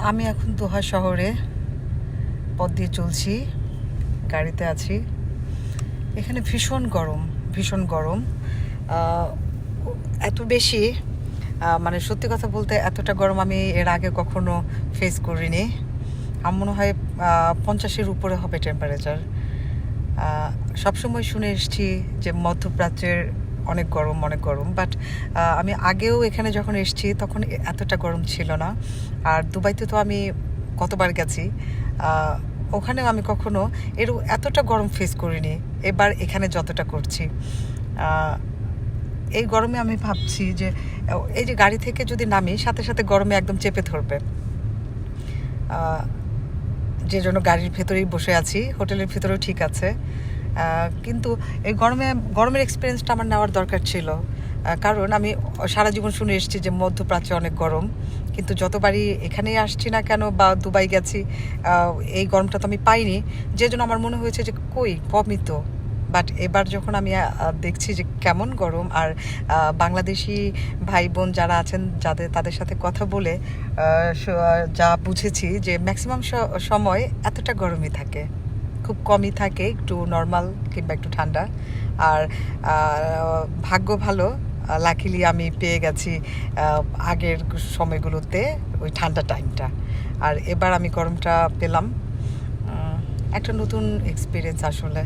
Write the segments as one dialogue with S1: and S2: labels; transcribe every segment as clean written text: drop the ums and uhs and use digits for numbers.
S1: আমি এখন দোহা শহরে পথ দিয়ে চলছি, গাড়িতে আছি। এখানে ভীষণ গরম, ভীষণ গরম। এত বেশি, মানে সত্যি কথা বলতে এতটা গরম আমি এর আগে কখনো ফেস করিনি। আমার মনে হয় 50-এর উপরে হবে টেম্পারেচার। সবসময় শুনে এসেছি যে মধ্যপ্রাচ্যের অনেক গরম, অনেক গরম, বাট আমি আগেও এখানে যখন এসেছি তখন এতটা গরম ছিল না। আর দুবাইতে তো আমি কতবার গেছি, ওখানেও আমি কখনো এতটা গরম ফেস করিনি এবার এখানে যতটা করছি। এই গরমে আমি ভাবছি যে এই যে গাড়ি থেকে যদি নামি সাথে সাথে গরমে একদম চেপে ধরবে, যে জন্য গাড়ির ভেতরেই বসে আছি। হোটেলের ভেতরেও ঠিক আছে, কিন্তু এই গরমের এক্সপিরিয়েন্সটা আমার নেওয়ার দরকার ছিল। কারণ আমি সারা জীবন শুনে এসেছি যে মধ্যপ্রাচ্যে অনেক গরম, কিন্তু যতবারই এখানেই আসছি না কেন বা দুবাই গেছি, এই গরমটা তো আমি পাইনি। যে জন্য আমার মনে হয়েছে যে কমই তো। বাট এবার যখন আমি দেখছি যে কেমন গরম, আর বাংলাদেশি ভাই বোন যারা আছেন তাদের সাথে কথা বলে যা বুঝেছি যে ম্যাক্সিমাম সময় এতটা গরমই থাকে, খুব কমই থাকে একটু নর্মাল কিংবা একটু ঠান্ডা। আর ভাগ্য ভালো, লাকিলি আমি পেয়ে গেছি আগের সময়গুলোতে ওই ঠান্ডা টাইমটা, আর এবার আমি গরমটা পেলাম। একটা নতুন এক্সপিরিয়েন্স আসলে।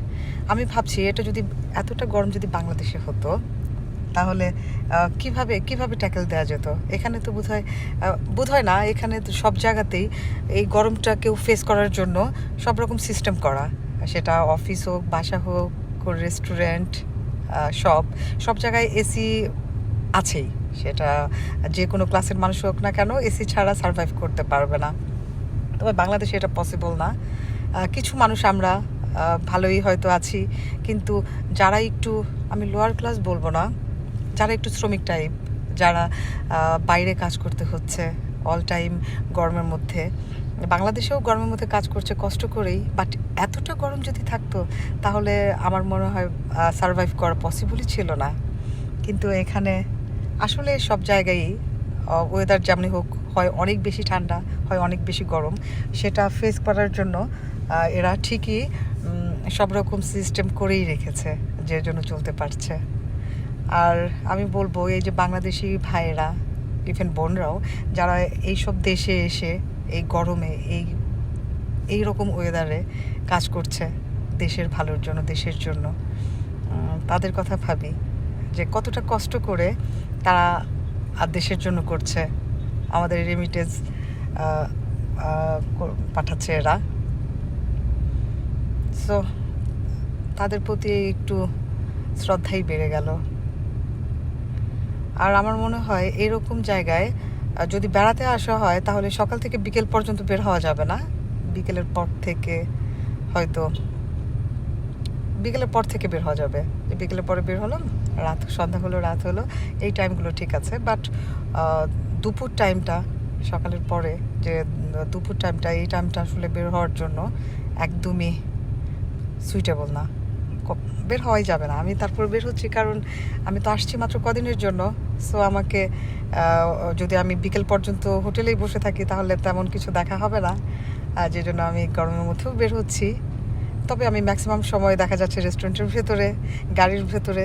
S1: আমি ভাবছি এটা যদি এতটা গরম যদি বাংলাদেশে হতো তাহলে কিভাবে ট্যাকেল দেওয়া যেত। এখানে তো বোধহয় না, এখানে তো সব জায়গাতেই এই গরমটা কেউ ফেস করার জন্য সব রকম সিস্টেম করা, সেটা অফিস হোক, বাসা হোক, রেস্টুরেন্ট, সব জায়গায় এসি আছেই। সেটা যে কোনো ক্লাসের মানুষ হোক না কেন, এসি ছাড়া সার্ভাইভ করতে পারবে না। তবে বাংলাদেশে এটা পসিবল না। কিছু মানুষ আমরা ভালোই হয়তো আছি, কিন্তু যারা একটু, আমি লোয়ার ক্লাস বলবো না, যারা একটু শ্রমিক টাইপ, যারা বাইরে কাজ করতে হচ্ছে অল টাইম গরমের মধ্যে, বাংলাদেশেও গরমের মধ্যে কাজ করছে কষ্ট করেই, বাট এতটা গরম যদি থাকতো তাহলে আমার মনে হয় সার্ভাইভ করা পসিবলই ছিল না। কিন্তু এখানে আসলে সব জায়গায়ই ওয়েদার যেমনই হোক, হয় অনেক বেশি ঠান্ডা, হয় অনেক বেশি গরম, সেটা ফেস করার জন্য এরা ঠিকই সব রকম সিস্টেম করেই রেখেছে, যে জন্য চলতে পারছে। আর আমি বলবো এই যে বাংলাদেশি ভাইয়েরা, ইভেন বোনরাও, যারা এইসব দেশে এসে এই গরমে এই রকম ওয়েদারে কাজ করছে দেশের ভালোর জন্য, দেশের জন্য, তাদের কথা ভাবি যে কতটা কষ্ট করে তারা দেশের জন্য করছে। আমাদের রেমিটেন্স পাঠাচ্ছে এরা, সো তাদের প্রতি একটু শ্রদ্ধাই বেড়ে গেল। আর আমার মনে হয় এরকম জায়গায় যদি বেড়াতে আসা হয় তাহলে সকাল থেকে বিকেল পর্যন্ত বের হওয়া যাবে না। বিকেলের পর থেকে বের হওয়া যাবে, যে বিকেলের পরে বের হলাম, সন্ধ্যা হলো, রাত হলো, এই টাইমগুলো ঠিক আছে। বাট দুপুর টাইমটা, সকালের পরে যে দুপুর টাইমটা, এই টাইমটা আসলে বের হওয়ার জন্য একদমই সুইটেবল না। বের হওয়াই যাবে না। আমি তারপর বের হচ্ছি কারণ আমি তো আসছি মাত্র কদিনের জন্য। সো আমাকে যদি আমি বিকেল পর্যন্ত হোটেলেই বসে থাকি তাহলে তেমন কিছু দেখা হবে না, যে জন্য আমি গরমের মধ্যেও বের হচ্ছি। তবে আমি ম্যাক্সিমাম সময় দেখা যাচ্ছে রেস্টুরেন্টের ভেতরে, গাড়ির ভেতরে,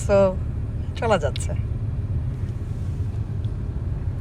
S1: সো চলা যাচ্ছে।